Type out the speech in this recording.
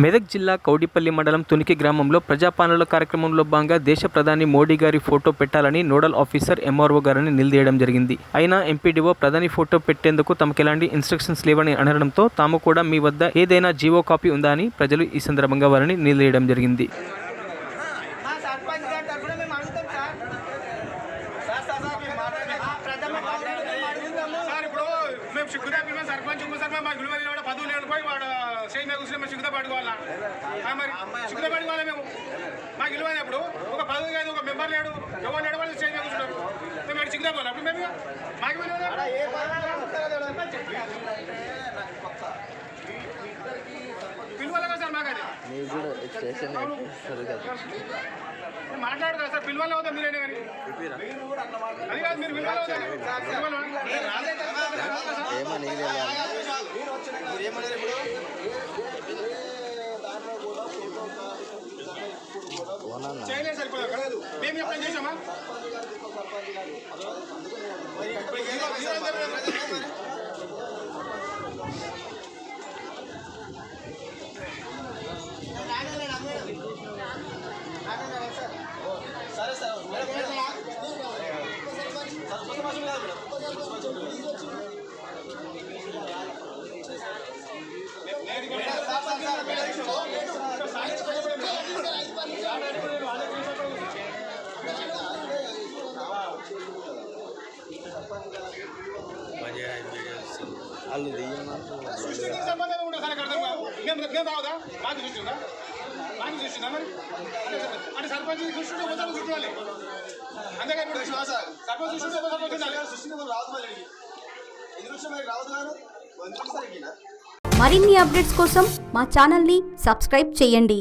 మెదక్ జిల్లా కౌడిపల్లి మండలం తునికి గ్రామంలో ప్రజాపాలన కార్యక్రమంలో భాగంగా దేశ ప్రధాని మోడీ గారి ఫోటో పెట్టాలని నోడల్ ఆఫీసర్ ఎంఆర్ఓ గారిని నిలదీయడం జరిగింది. అయినా ఎంపీడీఓ ప్రధాని ఫోటో పెట్టేందుకు తమకు ఎలాంటి ఇన్స్ట్రక్షన్స్ లేవని అనడంతో తాము కూడా మీ వద్ద ఏదైనా జీవో కాపీ ఉందా అని ప్రజలు ఈ సందర్భంగా వారిని నిలదీయడం జరిగింది. సర్పంచ్ సార్ మా గుడివల్లి పదవులు వెళ్ళిపోయి వాడు చేయి మీద కూర్చొని మేము సిగ్గుతో పట్టుకోవాలా మరి సిగ్గుతో పట్టుకోవాలి. మేము మాకు విలువైనప్పుడు ఒక పదవి కాదు ఒక మెంబర్ లేడు ఎవరు లేడు వాళ్ళు చేయి మీద కూర్చుంటారు. మేము అక్కడ సిగ్గుతో పోవాలి. అప్పుడు మేము మాకు పిలువాలి కదా సార్. మాకు అది మాట్లాడు కదా సార్. పిలువాలి అవుతా మీరేనే కానీ అది కాదు. మీరు పిలువాలి చేయలేదు సార్. ఇప్పుడు మేము ఎప్పుడైనా చేసామా? సరే సార్ సంబంధం ఉంటుంది సార్. మేము రావదా? మాకు చూస్తుందా? మాకు చూస్తుందా? మరి అంటే సర్పంచ్ చూస్తుంటే మొత్తం చుట్టాలి. అంతేగా సర్పంచ్ చూస్తుంటే మరిన్ని అప్డేట్స్ కోసం మా ఛానల్ని సబ్స్క్రైబ్ చేయండి.